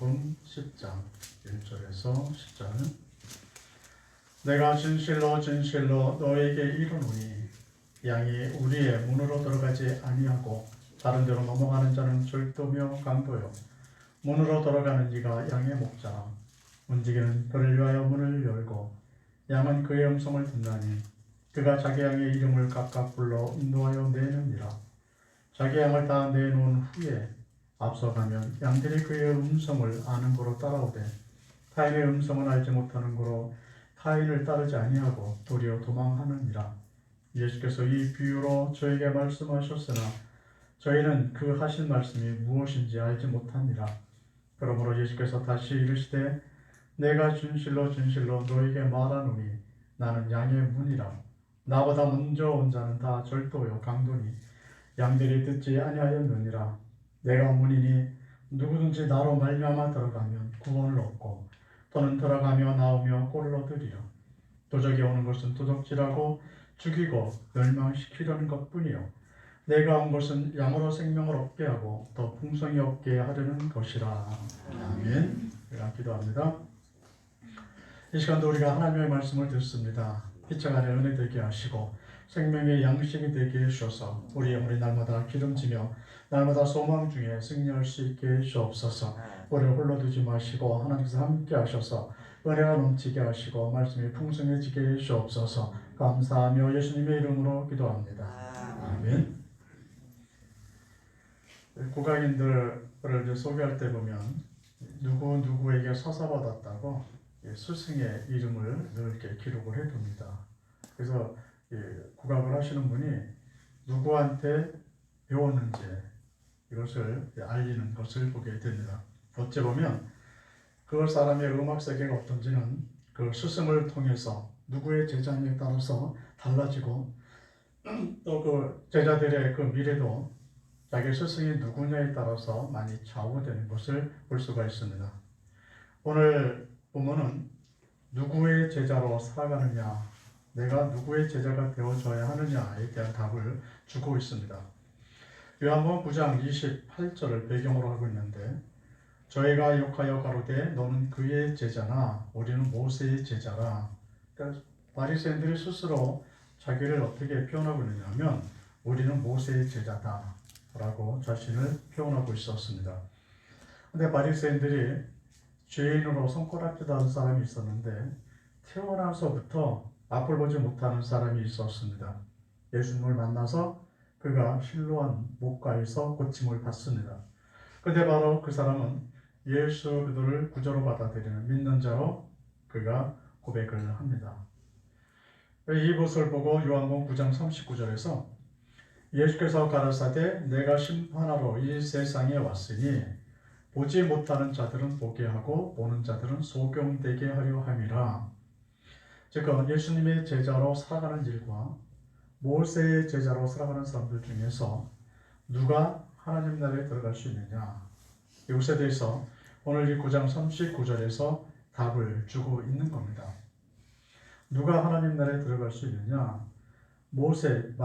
요한복음 10장 1절에서 10절은 내가 진실로 진실로 너에게 이르노니 양이 우리의 문으로 들어가지 아니하고 다른 데로 넘어가는 자는 절도며 강도요 문으로 들어가는 이가 양의 목자라. 문지기는 그를 위하여 문을 열고 양은 그의 음성을 듣나니 그가 자기 양의 이름을 각각 불러 인도하여 내느니라. 자기 양을 다 내놓은 후에 앞서가면 양들이 그의 음성을 아는 고로 따라오되 타인의 음성은 알지 못하는 고로 타인을 따르지 아니하고 도리어 도망하느니라. 예수께서 이 비유로 저에게 말씀하셨으나 저희는 그 하신 말씀이 무엇인지 알지 못하니라. 그러므로 예수께서 다시 이르시되 내가 진실로 진실로 너에게 말하노니 나는 양의 문이라. 나보다 먼저 온 자는 다 절도요 강도니 양들이 듣지 아니하였느니라. 내가 문이니 누구든지 나로 말미암아 들어가면 구원을 얻고 또는 들어가며 나오며 꼴을 얻으리라. 도적이 오는 것은 도적질하고 죽이고 멸망시키려는 것뿐이요 내가 온 것은 양으로 생명을 얻게 하고 더 풍성히 얻게 하려는 것이라. 아멘. 기도합니다. 이 시간도 우리가 하나님의 말씀을 듣습니다. 피차 간의 은혜 되게 하시고 생명의 양식이 되게 해주셔서 우리 영혼이 날마다 기름지며 날마다 소망 중에 승리할 수 있게 해주옵소서. 우리를 홀로 두지 마시고 하나님께서 함께 하셔서 은혜가 넘치게 하시고 말씀이 풍성해지게 해주옵소서. 감사하며 예수님의 이름으로 기도합니다. 아멘. 국악인들을 소개할 때 보면 누구에게 서사받았다고 스승의 이름을 늘 이렇게 기록을 해둡니다. 그래서 국악을 하시는 분이 누구한테 배웠는지 이것을 알리는 것을 보게 됩니다. 어째 보면 그 사람의 음악 세계가 어떤지는 그 스승을 통해서 누구의 제자냐에 따라서 달라지고 또 그 제자들의 그 미래도 자기 스승이 누구냐에 따라서 많이 좌우되는 것을 볼 수가 있습니다. 오늘 본문은 누구의 제자로 살아가느냐, 내가 누구의 제자가 되어줘야 하느냐에 대한 답을 주고 있습니다. 요한복음 9장 28절을 배경으로 하고 있는데 저희가 욕하여 가로되 너는 그의 제자나 우리는 모세의 제자라. 그러니까 바리새인들이 스스로 자기를 어떻게 표현하고 있느냐면 우리는 모세의 제자다 라고 자신을 표현하고 있었습니다. 근데 바리새인들이 죄인으로 손가락질도 하는 사람이 있었는데 태어나서부터 앞을 보지 못하는 사람이 있었습니다. 예수님을 만나서 그가 실로암 목가에서 고침을 받습니다. 그런데 바로 그 사람은 예수 그리스도를 구주로 받아들이는 믿는 자로 그가 고백을 합니다. 이 모습을 보고 요한복음 9장 39절에서 예수께서 가라사대 내가 심판하러 이 세상에 왔으니 보지 못하는 자들은 보게 하고 보는 자들은 소경되게 하려 함이라. 즉 예수님의 제자로 살아가는 일과 모세의 제자로 살아가는 사람들 중에서 누가 하나님 나라에 들어갈 수 있느냐, 이것에 대해서 오늘 이 9장 39절에서 답을 주고 있는 겁니다. 누가 하나님 나라에 들어갈 수 있느냐? 모세,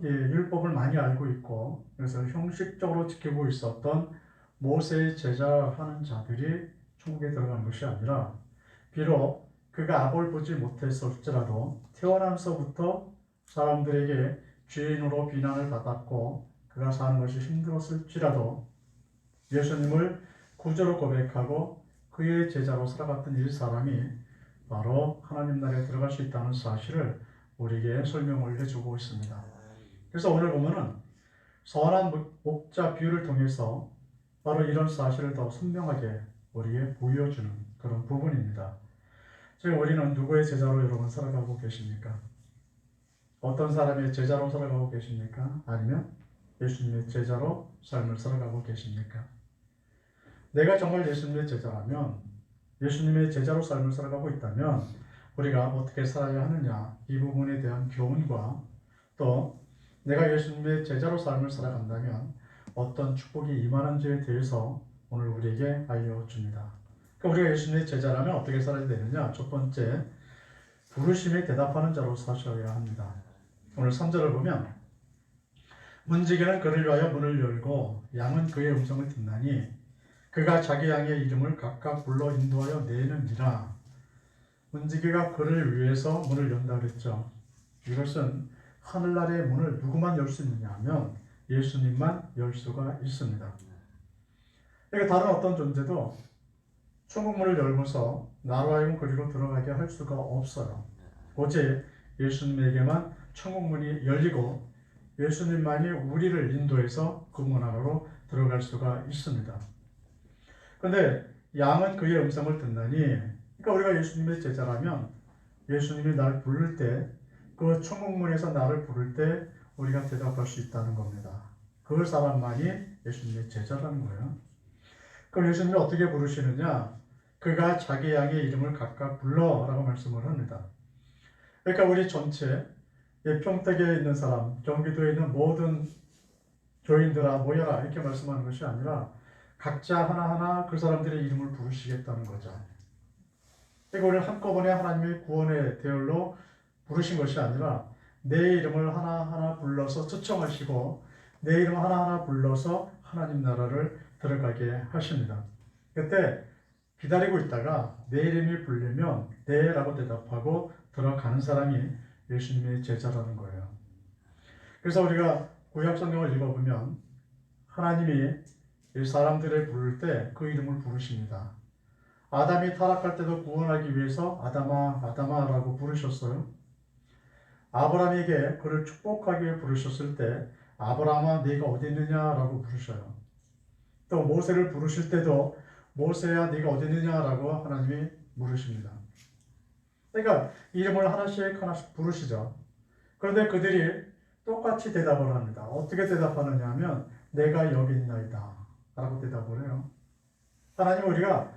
율법을 많이 알고 있고 그래서 형식적으로 지키고 있었던 모세의 제자하는 자들이 천국에 들어가는 것이 아니라 비록 그가 앞을 보지 못했을지라도 태어나면서부터 사람들에게 죄인으로 비난을 받았고 그가 사는 것이 힘들었을지라도 예수님을 구주로 고백하고 그의 제자로 살아갔던 이 사람이 바로 하나님 나라에 들어갈 수 있다는 사실을 우리에게 설명을 해주고 있습니다. 그래서 오늘 보면은 선한 목자 비유를 통해서 바로 이런 사실을 더 선명하게 우리에게 보여주는 그런 부분입니다. 지금 우리는 누구의 제자로 여러분 살아가고 계십니까? 어떤 사람의 제자로 살아가고 계십니까? 아니면 예수님의 제자로 삶을 살아가고 계십니까? 내가 정말 예수님의 제자라면, 예수님의 제자로 삶을 살아가고 있다면 우리가 어떻게 살아야 하느냐, 이 부분에 대한 교훈과 또 내가 예수님의 제자로 삶을 살아간다면 어떤 축복이 임하는지에 대해서 오늘 우리에게 알려줍니다. 그러니까 우리가 예수님의 제자라면 어떻게 살아야 되느냐? 첫 번째, 부르심에 대답하는 자로 사셔야 합니다. 오늘 3절을 보면 문지기는 그를 위하여 문을 열고 양은 그의 음성을 듣나니 그가 자기 양의 이름을 각각 불러 인도하여 내느니라. 문지기가 그를 위해서 문을 연다 그랬죠. 이것은 하늘나라의 문을 누구만 열 수 있느냐 하면 예수님만 열 수가 있습니다. 그러니까 다른 어떤 존재도 천국 문을 열면서 나로 하여금 그리로 들어가게 할 수가 없어요. 오직 예수님에게만 천국 문이 열리고 예수님만이 우리를 인도해서 그 문 안으로 들어갈 수가 있습니다. 그런데 양은 그의 음성을 듣나니, 그러니까 우리가 예수님의 제자라면 예수님이 나를 부를 때, 그 천국문에서 나를 부를 때 우리가 대답할 수 있다는 겁니다. 그 사람만이 예수님의 제자라는 거예요. 그럼 예수님이 어떻게 부르시느냐? 그가 자기 양의 이름을 각각 불러라고 말씀을 합니다. 그러니까 우리 전체 평택에 있는 사람, 경기도에 있는 모든 교인들아 모여라 이렇게 말씀하는 것이 아니라 각자 하나하나 그 사람들의 이름을 부르시겠다는 거죠. 그러니까 우리를 한꺼번에 하나님의 구원의 대열로 부르신 것이 아니라 내 이름을 하나하나 불러서 초청하시고 내 이름 하나하나 불러서 하나님 나라를 들어가게 하십니다. 그때 기다리고 있다가 내 이름이 불리면 네 라고 대답하고 들어가는 사람이 예수님의 제자라는 거예요. 그래서 우리가 구약 성경을 읽어보면 하나님이 이 사람들을 부를 때 그 이름을 부르십니다. 아담이 타락할 때도 구원하기 위해서 아담아 아담아라고 부르셨어요. 아브라함에게 그를 축복하기 위해 부르셨을 때 아브라함아 네가 어디 있느냐라고 부르셔요. 또 모세를 부르실 때도 모세야 네가 어디 있느냐라고 하나님이 물으십니다. 그러니까 이름을 하나씩 하나씩 부르시죠. 그런데 그들이 똑같이 대답을 합니다. 어떻게 대답하느냐 하면 내가 여기 있나이다 라고 대답을 해요. 하나님 우리가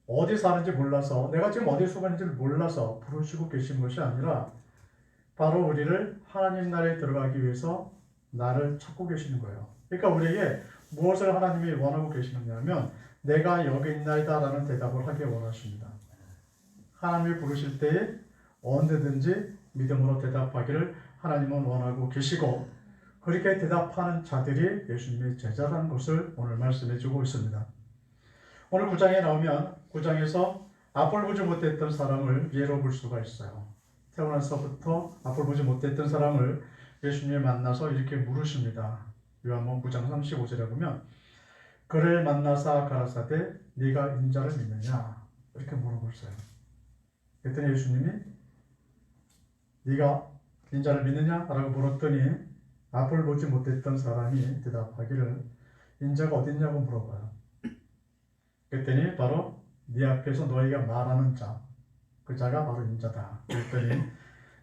어디 사는지 몰라서, 내가 지금 어디 속하는지 몰라서 부르시고 계신 것이 아니라 바로 우리를 하나님 나라에 들어가기 위해서 나를 찾고 계시는 거예요. 그러니까 우리에게 무엇을 하나님이 원하고 계시느냐 하면 내가 여기 있나이다 라는 대답을 하기 원하십니다. 하나님이 부르실 때에 언제든지 믿음으로 대답하기를 하나님은 원하고 계시고, 그렇게 대답하는 자들이 예수님의 제자라는 것을 오늘 말씀해 주고 있습니다. 오늘 9장에 나오면 9장에서 앞을 보지 못했던 사람을 예로 볼 수가 있어요. 태어나서부터 앞을 보지 못했던 사람을 예수님이 만나서 이렇게 물으십니다. 요한복음 9장 35절에 보면 그를 만나사 가라사대 네가 인자를 믿느냐 이렇게 물어보셨어요. 그랬더니 예수님이 네가 인자를 믿느냐? 라고 물었더니 앞을 보지 못했던 사람이 대답하기를 인자가 어디 있냐고 물어봐요. 그랬더니 바로 네 앞에서 너희가 말하는 자, 그 자가 바로 인자다. 그랬더니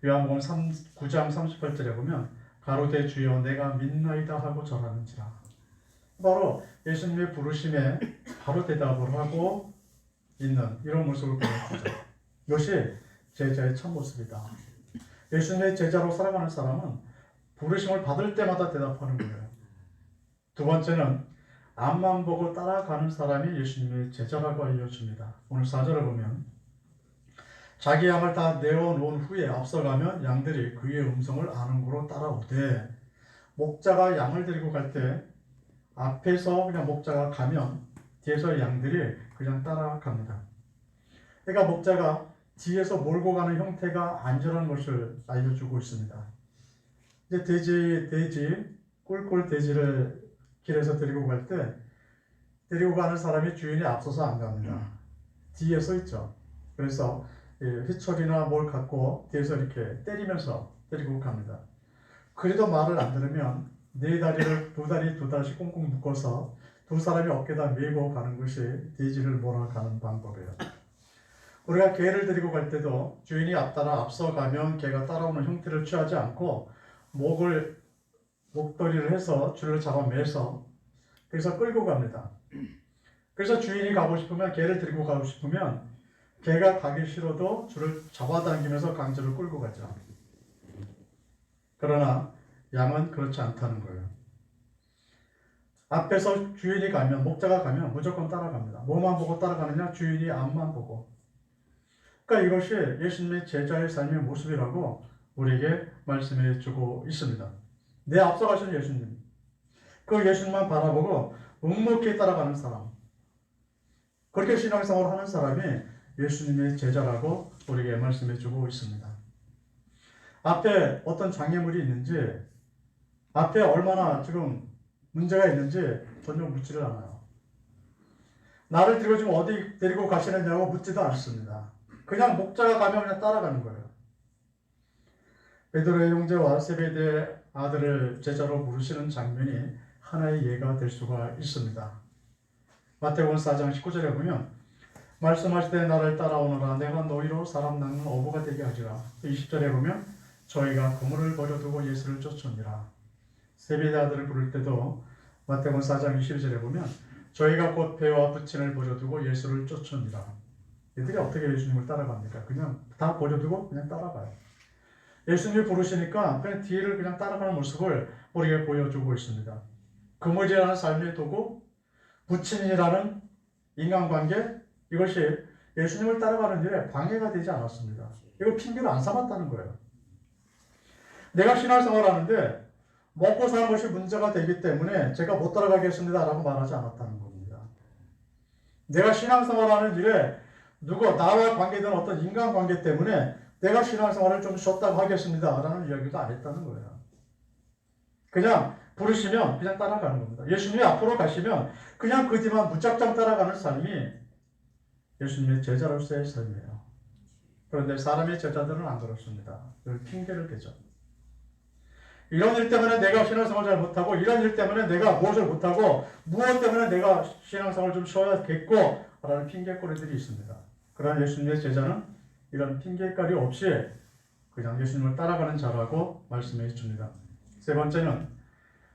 요한복음 9장 38절에 보면 가로되 주여 내가 믿나이다 하고 절하는지라. 바로 예수님의 부르심에 바로 대답을 하고 있는 이런 모습을 보여주죠. 이것이 제자의 참모습이다. 예수님의 제자로 살아가는 사람은 부르심을 받을 때마다 대답하는 거예요. 두 번째는 앞만 보고 따라가는 사람이 예수님의 제자라고 알려줍니다. 오늘 4절을 보면 자기 양을 다 내어놓은 후에 앞서가면 양들이 그의 음성을 아는 고로 따라오되, 목자가 양을 데리고 갈 때 앞에서 그냥 목자가 가면 뒤에서 양들이 그냥 따라갑니다. 그러니까 목자가 뒤에서 몰고 가는 형태가 안전한 것을 알려주고 있습니다. 이제 돼지, 꿀꿀 돼지를 길에서 데리고 갈 때 데리고 가는 사람이 주인이 앞서서 안 갑니다. 뒤에 서 있죠. 그래서 휘철이나 뭘 갖고 뒤에서 이렇게 때리면서 데리고 갑니다. 그래도 말을 안 들으면 네 다리를 두 다리씩 꽁꽁 묶어서 두 사람이 어깨다 메고 가는 것이 돼지를 몰아가는 방법이에요. 우리가 개를 데리고 갈 때도 주인이 앞따라 앞서가면 개가 따라오는 형태를 취하지 않고 목도리를 해서 줄을 잡아 매서 그래서 끌고 갑니다. 그래서 주인이 가고 싶으면, 개를 데리고 가고 싶으면 개가 가기 싫어도 줄을 잡아당기면서 강제로 끌고 가죠. 그러나 양은 그렇지 않다는 거예요. 앞에서 주인이 가면, 목자가 가면 무조건 따라갑니다. 뭐만 보고 따라가느냐? 주인이 앞만 보고. 그러니까 이것이 예수님의 제자의 삶의 모습이라고 우리에게 말씀해 주고 있습니다. 내 앞서 가신 예수님, 그 예수님만 바라보고 묵묵히 따라가는 사람, 그렇게 신앙생활을 하는 사람이 예수님의 제자라고 우리에게 말씀해 주고 있습니다. 앞에 어떤 장애물이 있는지, 앞에 얼마나 지금 문제가 있는지 전혀 묻지를 않아요. 나를 데리고 지금 어디 데리고 가시느냐고 묻지도 않습니다. 그냥 목자가 가면 그냥 따라가는 거예요. 베드로의 형제와 세베대의 아들을 제자로 부르시는 장면이 하나의 예가 될 수가 있습니다. 마태복음 4장 19절에 보면 말씀하시되 나를 따라오너라 내가 너희로 사람 낚는 어부가 되게 하리라. 20절에 보면 저희가 그물을 버려두고 예수를 쫓으니라. 세베대 아들을 부를 때도 마태복음 4장 22절에 보면 저희가 곧 배와 부친을 버려두고 예수를 쫓으니라. 얘들이 어떻게 예수님을 따라갑니까? 그냥 다 버려두고 그냥 따라가요. 예수님이 부르시니까 그냥 뒤를 그냥 따라가는 모습을 우리에게 보여주고 있습니다. 그물이라는 삶의 도구, 부친이라는 인간관계, 이것이 예수님을 따라가는 일에 방해가 되지 않았습니다. 이거 핑계를 안 삼았다는 거예요. 내가 신앙생활 하는데 먹고 사는 것이 문제가 되기 때문에 제가 못 따라가겠습니다 라고 말하지 않았다는 겁니다. 내가 신앙생활 하는 일에 나와 관계된 어떤 인간관계 때문에 내가 신앙생활을 좀 쉬었다고 하겠습니다 라는 이야기도 안 했다는 거예요. 그냥 부르시면 그냥 따라가는 겁니다. 예수님이 앞으로 가시면 그냥 그 뒤만 무작정 따라가는 삶이 예수님의 제자로서의 삶이에요. 그런데 사람의 제자들은 안 그렇습니다. 늘 핑계를 대죠. 이런 일 때문에 내가 신앙생활 잘 못하고, 이런 일 때문에 내가 무엇을 못하고, 무엇 때문에 내가 신앙생활 좀 쉬어야겠고 라는 핑계거리들이 있습니다. 그러나 예수님의 제자는 이런 핑계거리 없이 그냥 예수님을 따라가는 자라고 말씀해 줍니다. 세 번째는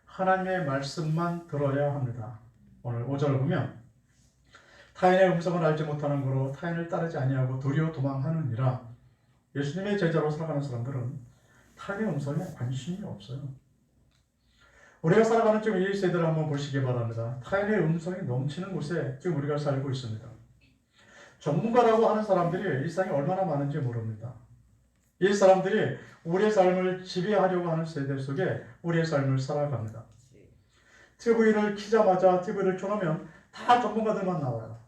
하나님의 말씀만 들어야 합니다. 오늘 5절을 보면 타인의 음성을 알지 못하는 거로 타인을 따르지 아니하고 도리어 도망하느니라. 예수님의 제자로 살아가는 사람들은 타인의 음성에 관심이 없어요. 우리가 살아가는 지금 이 세대를 한번 보시기 바랍니다. 타인의 음성이 넘치는 곳에 지금 우리가 살고 있습니다. 전문가라고 하는 사람들이 일상에 얼마나 많은지 모릅니다. 이 사람들이 우리의 삶을 지배하려고 하는 세대 속에 우리의 삶을 살아갑니다. TV를 키자마자 TV를 켜놓으면 다 전문가들만 나와요.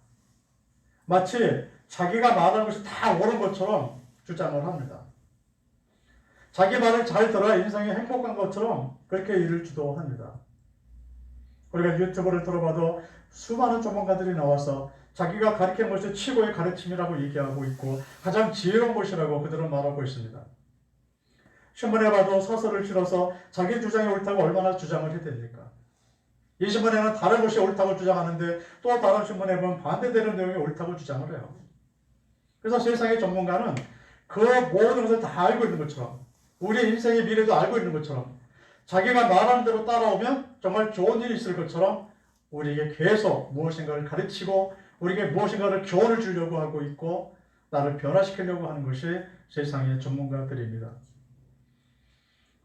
마치 자기가 말하는 것이 다 옳은 것처럼 주장을 합니다. 자기 말을 잘 들어야 인생이 행복한 것처럼 그렇게 일을 주도합니다. 우리가 유튜브를 들어봐도 수많은 전문가들이 나와서 자기가 가르치는 것이 최고의 가르침이라고 얘기하고 있고 가장 지혜로운 것이라고 그들은 말하고 있습니다. 신문에 봐도 서술을 실어서 자기 주장이 옳다고 얼마나 주장을 해댑니까? 이 신문에는 다른 것이 옳다고 주장하는데 또 다른 신문에 보면 반대되는 내용이 옳다고 주장을 해요. 그래서 세상의 전문가는 그 모든 것을 다 알고 있는 것처럼, 우리 인생의 미래도 알고 있는 것처럼, 자기가 말하는 대로 따라오면 정말 좋은 일이 있을 것처럼 우리에게 계속 무엇인가를 가르치고 우리에게 무엇인가를 교훈을 주려고 하고 있고 나를 변화시키려고 하는 것이 세상의 전문가들입니다.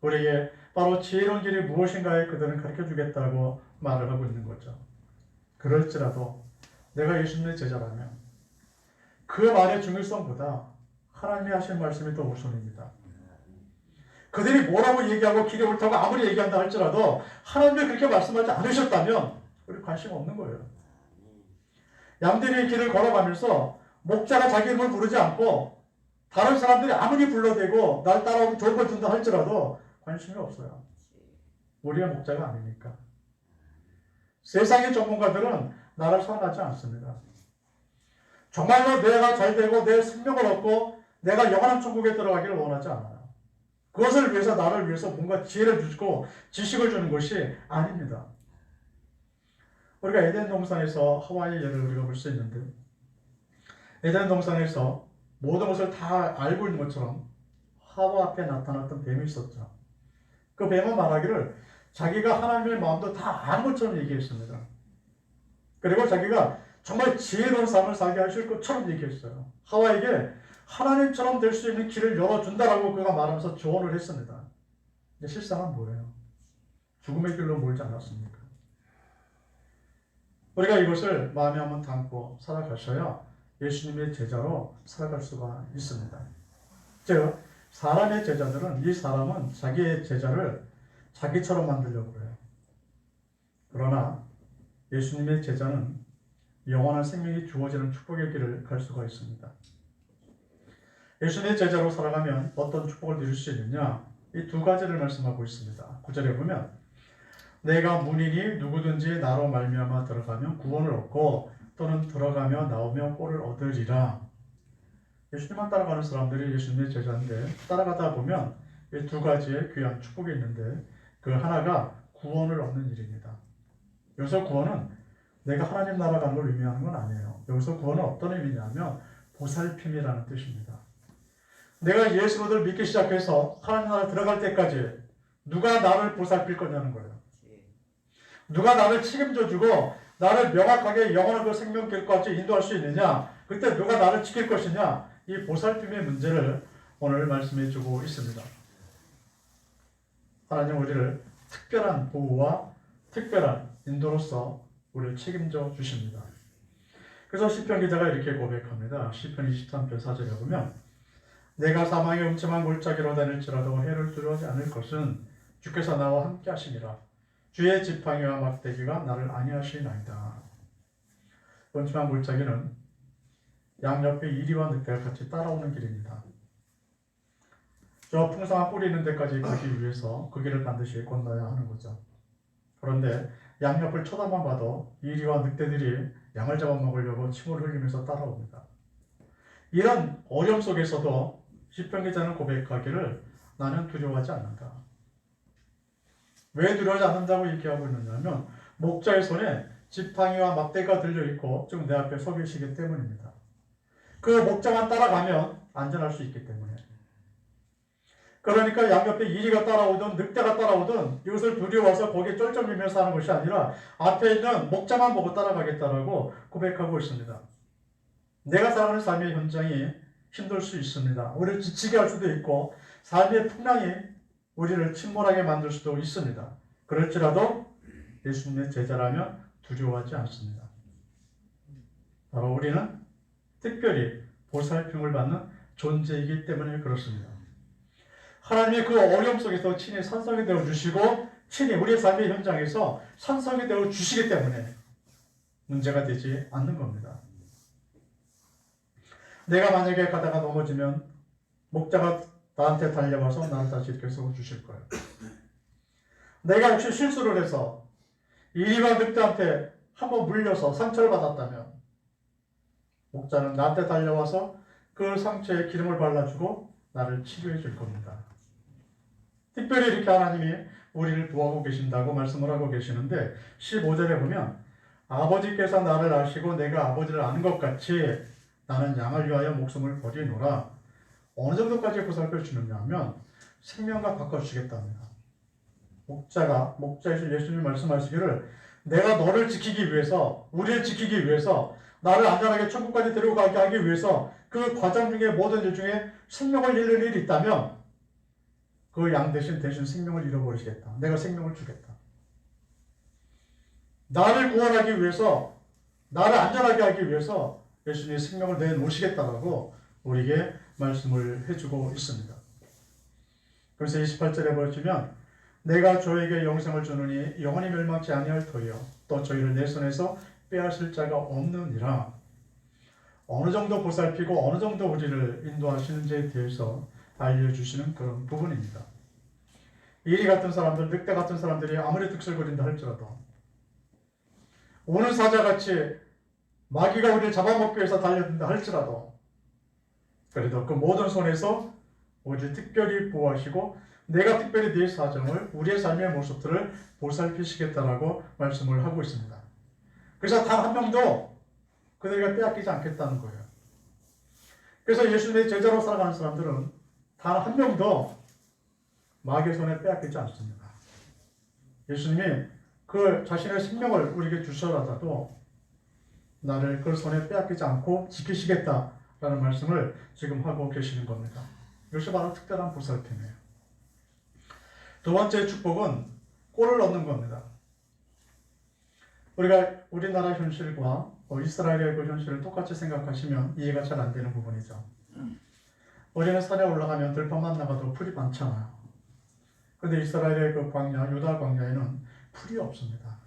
우리에게 바로 지혜로운 길이 무엇인가에 그들은 가르쳐주겠다고 말을 하고 있는 거죠. 그럴지라도 내가 예수님의 제자라면 그 말의 중요성보다 하나님이 하신 말씀이 더 우선입니다. 그들이 뭐라고 얘기하고 길이 옳다고 아무리 얘기한다 할지라도 하나님이 그렇게 말씀하지 않으셨다면 우리 관심 없는 거예요. 양들이 길을 걸어가면서 목자가 자기 이름을 부르지 않고 다른 사람들이 아무리 불러대고 날 따라오면 좋은 걸 준다 할지라도 관심이 없어요. 우리가 목자가 아니니까. 세상의 전문가들은 나를 사랑하지 않습니다. 정말로 내가 잘 되고 내 생명을 얻고 내가 영원한 천국에 들어가기를 원하지 않아요. 그것을 위해서 나를 위해서 뭔가 지혜를 주고 지식을 주는 것이 아닙니다. 우리가 에덴 동산에서 하와이의 예를 우리가 볼 수 있는데 에덴 동산에서 모든 것을 다 알고 있는 것처럼 하와 앞에 나타났던 뱀이 있었죠. 그 뱀은 말하기를 자기가 하나님의 마음도 다 아는 것처럼 얘기했습니다. 그리고 자기가 정말 지혜로운 삶을 살게 하실 것처럼 얘기했어요. 하와에게 하나님처럼 될 수 있는 길을 열어준다라고 그가 말하면서 조언을 했습니다. 근데 실상은 뭐예요? 죽음의 길로 몰지 않았습니까? 우리가 이것을 마음에 한번 담고 살아가셔야 예수님의 제자로 살아갈 수가 있습니다. 즉, 사람의 제자들은 이 사람은 자기의 제자를 자기처럼 만들려고 해요. 그러나 예수님의 제자는 영원한 생명이 주어지는 축복의 길을 갈 수가 있습니다. 예수님의 제자로 살아가면 어떤 축복을 누릴 수 있느냐? 이 두 가지를 말씀하고 있습니다. 9절에 보면 내가 문이니 누구든지 나로 말미암아 들어가면 구원을 얻고 또는 들어가며 나오며 꼴을 얻으리라. 예수님만 따라가는 사람들이 예수님의 제자인데 따라가다 보면 이 두 가지의 귀한 축복이 있는데 그 하나가 구원을 얻는 일입니다. 여기서 구원은 내가 하나님 나라 가는 걸 의미하는 건 아니에요. 여기서 구원은 어떤 의미냐면 보살핌이라는 뜻입니다. 내가 예수를 믿기 시작해서 하나님 나라에 들어갈 때까지 누가 나를 보살필 거냐는 거예요. 누가 나를 책임져주고 나를 명확하게 영원한 그 생명길까지 인도할 수 있느냐? 그때 누가 나를 지킬 것이냐? 이 보살핌의 문제를 오늘 말씀해 주고 있습니다. 하나님 우리를 특별한 보호와 특별한 인도로서 우리를 책임져 주십니다. 그래서 시편 기자가 이렇게 고백합니다. 시편 23편 4절에 보면 내가 사망의 음침한 골짜기로 다닐지라도 해를 두려워하지 않을 것은 주께서 나와 함께 하심이라. 주의 지팡이와 막대기가 나를 안위하시나이다. 음침한 골짜기는 양옆에 이리와 늑대가 같이 따라오는 길입니다. 저 풍성한 꿀이 있는 데까지 가기 위해서 그 길을 반드시 건너야 하는 거죠. 그런데 양옆을 쳐다만 봐도 이리와 늑대들이 양을 잡아먹으려고 침을 흘리면서 따라옵니다. 이런 어려움 속에서도 시편 기자는 고백하기를 나는 두려워하지 않는다. 왜 두려워하지 않는다고 얘기하고 있느냐면 목자의 손에 지팡이와 막대가 들려있고 지금 내 앞에 서 계시기 때문입니다. 그 목자만 따라가면 안전할 수 있기 때문에. 그러니까 양옆에 이리가 따라오든 늑대가 따라오든 이것을 두려워서 거기에 쩔쩔매면서 하는 것이 아니라 앞에 있는 목자만 보고 따라가겠다라고 고백하고 있습니다. 내가 살아가는 삶의 현장이 힘들 수 있습니다. 우리를 지치게 할 수도 있고 삶의 풍랑이 우리를 침몰하게 만들 수도 있습니다. 그럴지라도 예수님의 제자라면 두려워하지 않습니다. 바로 우리는 특별히 보살핌을 받는 존재이기 때문에 그렇습니다. 하나님의 그 어려움 속에서 친히 산성이 되어 주시고 친히 우리의 삶의 현장에서 산성이 되어 주시기 때문에 문제가 되지 않는 겁니다. 내가 만약에 가다가 넘어지면 목자가 나한테 달려와서 나를 다시 이렇게 세워주실 거예요. 내가 혹시 실수를 해서 이리와 늑대한테 한번 물려서 상처를 받았다면 목자는 나한테 달려와서 그 상처에 기름을 발라주고 나를 치료해 줄 겁니다. 특별히 이렇게 하나님이 우리를 보호하고 계신다고 말씀을 하고 계시는데 15절에 보면 아버지께서 나를 아시고 내가 아버지를 아는 것 같이 나는 양을 위하여 목숨을 버리노라. 어느 정도까지 보살펴 주느냐 하면 생명과 바꿔주시겠답니다. 목자에서 예수님이 말씀하시기를 내가 너를 지키기 위해서 우리를 지키기 위해서 나를 안전하게 천국까지 데리고 가게 하기 위해서 그 과정 중에 모든 일 중에 생명을 잃는 일이 있다면 그 양 대신 생명을 잃어버리시겠다. 내가 생명을 주겠다. 나를 구원하기 위해서 나를 안전하게 하기 위해서 예수님의 생명을 내놓으시겠다라고 우리에게 말씀을 해주고 있습니다. 그래서 28절에 보시면 내가 저에게 영생을 주느니 영원히 멸망치 아니할 터이요 또 저희를 내 손에서 빼앗을 자가 없느니라. 어느 정도 보살피고 어느 정도 우리를 인도하시는지에 대해서 알려주시는 그런 부분입니다. 이리 같은 사람들, 늑대 같은 사람들이 아무리 득실거린다 할지라도 오는 사자같이 마귀가 우리를 잡아먹기 위해서 달려든다 할지라도 그래도 그 모든 손에서 우리를 특별히 보호하시고 내가 특별히 네 사정을 우리의 삶의 모습들을 보살피시겠다라고 말씀을 하고 있습니다. 그래서 단 한 명도 그들과 빼앗기지 않겠다는 거예요. 그래서 예수님의 제자로 살아가는 사람들은 단 한 명도 마귀의 손에 빼앗기지 않습니다. 예수님이 그 자신의 생명을 우리에게 주셔라도 나를 그 손에 빼앗기지 않고 지키시겠다라는 말씀을 지금 하고 계시는 겁니다. 이것이 바로 특별한 보살핌이에요. 두 번째 축복은 꼴을 얻는 겁니다. 우리가 우리나라 현실과 이스라엘의 그 현실을 똑같이 생각하시면 이해가 잘 안 되는 부분이죠. 우리는 산에 올라가면 들판만 나가도 풀이 많잖아요. 그런데 이스라엘의 그 광야, 유다 광야에는 풀이 없습니다.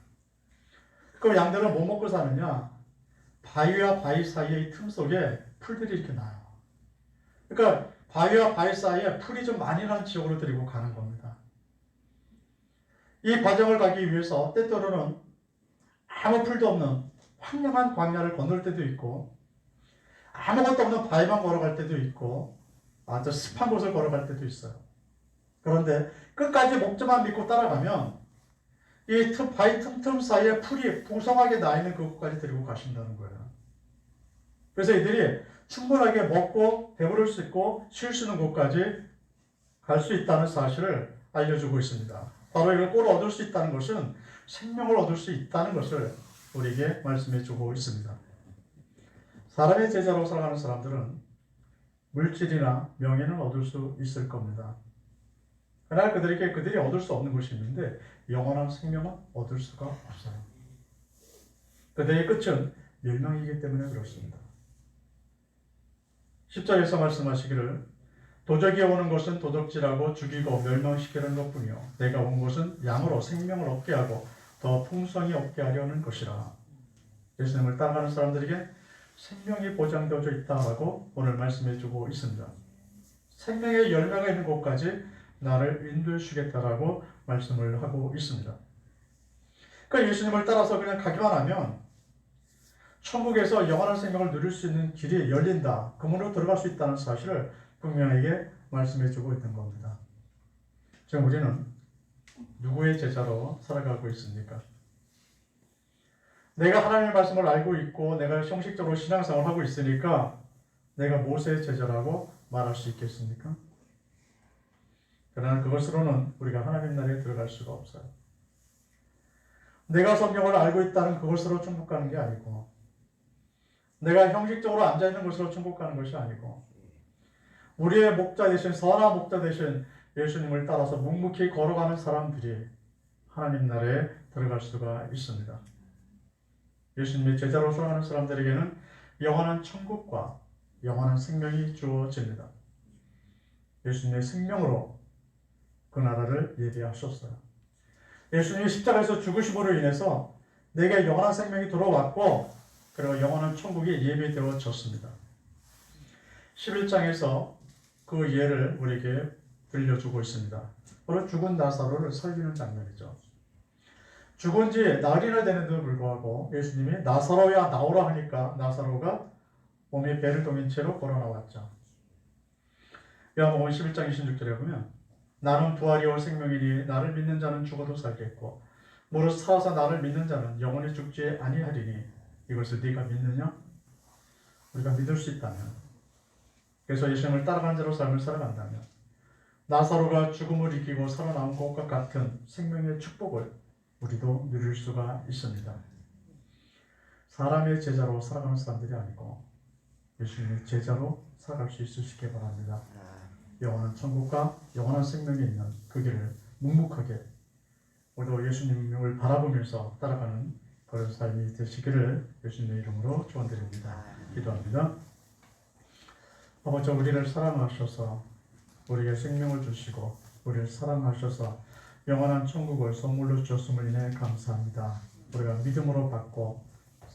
그 양들은 뭐 먹고 사느냐? 바위와 바위 사이의 틈 속에 풀들이 이렇게 나요. 그러니까 바위와 바위 사이에 풀이 좀 많이 나는 지역으로 데리고 가는 겁니다. 이 과정을 가기 위해서 때때로는 아무 풀도 없는 황량한 광야를 건널 때도 있고, 아무것도 없는 바위만 걸어갈 때도 있고, 아주 습한 곳을 걸어갈 때도 있어요. 그런데 끝까지 목적만 믿고 따라가면 이 바위 틈틈 사이에 풀이 풍성하게 나 있는 그곳까지 데리고 가신다는 거예요. 그래서 이들이 충분하게 먹고 배부를 수 있고 쉴 수 있는 곳까지 갈 수 있다는 사실을 알려주고 있습니다. 바로 이걸 꼴을 얻을 수 있다는 것은 생명을 얻을 수 있다는 것을 우리에게 말씀해 주고 있습니다. 사람의 제자로 살아가는 사람들은 물질이나 명예는 얻을 수 있을 겁니다. 그러나 그들이 얻을 수 없는 것이 있는데 영원한 생명은 얻을 수가 없어요. 그들의 끝은 멸망이기 때문에 그렇습니다. 10절에서 말씀하시기를 도적이 오는 것은 도둑질하고 죽이고 멸망시키는 것뿐이요 내가 온 것은 양으로 생명을 얻게 하고 더 풍성히 얻게 하려는 것이라. 예수님을 따라가는 사람들에게 생명이 보장되어져 있다라고 오늘 말씀해 주고 있습니다. 생명의 열매가 있는 곳까지 나를 인도해 주겠다라고 말씀을 하고 있습니다. 그러니까 예수님을 따라서 그냥 가기만 하면 천국에서 영원한 생명을 누릴 수 있는 길이 열린다. 그 문으로 들어갈 수 있다는 사실을 분명하게 말씀해 주고 있는 겁니다. 지금 우리는 누구의 제자로 살아가고 있습니까? 내가 하나님의 말씀을 알고 있고 내가 형식적으로 신앙생활을 하고 있으니까 내가 모세의 제자라고 말할 수 있겠습니까? 그러나 그것으로는 우리가 하나님 나라에 들어갈 수가 없어요. 내가 성경을 알고 있다는 그것으로 천국 가는 게 아니고 내가 형식적으로 앉아있는 것으로 천국 가는 것이 아니고 우리의 목자 되신 선한 목자 되신 예수님을 따라서 묵묵히 걸어가는 사람들이 하나님 나라에 들어갈 수가 있습니다. 예수님의 제자로 살아가는 사람들에게는 영원한 천국과 영원한 생명이 주어집니다. 예수님의 생명으로 그 나라를 예비하셨어요. 예수님이 십자가에서 죽으심으로 인해서 내게 영원한 생명이 들어왔고 그리고 영원한 천국이 예비되어졌습니다. 11장에서 그 예를 우리에게 들려주고 있습니다. 바로 죽은 나사로를 살리는 장면이죠. 죽은 지 날이나 되는데도 불구하고 예수님이 나사로야 나오라 하니까 나사로가 몸에 배를 동인 채로 걸어 나왔죠. 요한복음 11장 26절에 보면 나는 부활이요 생명이니 나를 믿는 자는 죽어도 살겠고 무릇 살아서 나를 믿는 자는 영원히 죽지 아니하리니 이것을 네가 믿느냐? 우리가 믿을 수 있다면, 그래서 예수님을 따라가는 자로 삶을 살아간다면 나사로가 죽음을 이기고 살아나온 것과 같은 생명의 축복을 우리도 누릴 수가 있습니다. 사람의 제자로 살아가는 사람들이 아니고 예수님의 제자로 살아갈 수 있으시기 바랍니다. 영원한 천국과 영원한 생명이 있는 그 길을 묵묵하게 우리도 예수님을 바라보면서 따라가는 그런 삶이 되시기를 예수님의 이름으로 축원드립니다. 기도합니다. 아버지, 우리를 사랑하셔서 우리에게 생명을 주시고 우리를 사랑하셔서 영원한 천국을 선물로 주셨음을 인해 감사합니다. 우리가 믿음으로 받고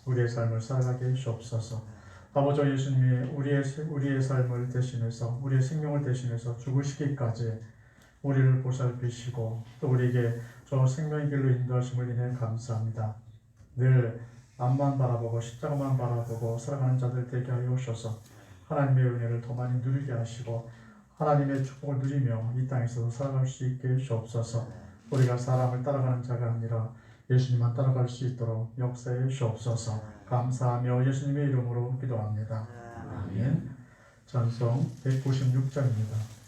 우리의 삶을 살아가게 해주옵소서. 아버지 예수님이 우리의 삶을 대신해서 우리의 생명을 대신해서 죽으시기까지 우리를 보살피시고 또 우리에게 저 생명의 길로 인도하심을 인해 감사합니다. 늘 앞만 바라보고 십자가만 바라보고 살아가는 자들 되게 하여 주셔서 하나님의 은혜를 더 많이 누리게 하시고 하나님의 축복을 누리며 이 땅에서도 살아갈 수 있게 해주옵소서. 우리가 사람을 따라가는 자가 아니라 예수님만 따라갈 수 있도록 역사해 주옵소서. 감사하며 예수님의 이름으로 기도합니다. 아멘. 찬송 196장입니다.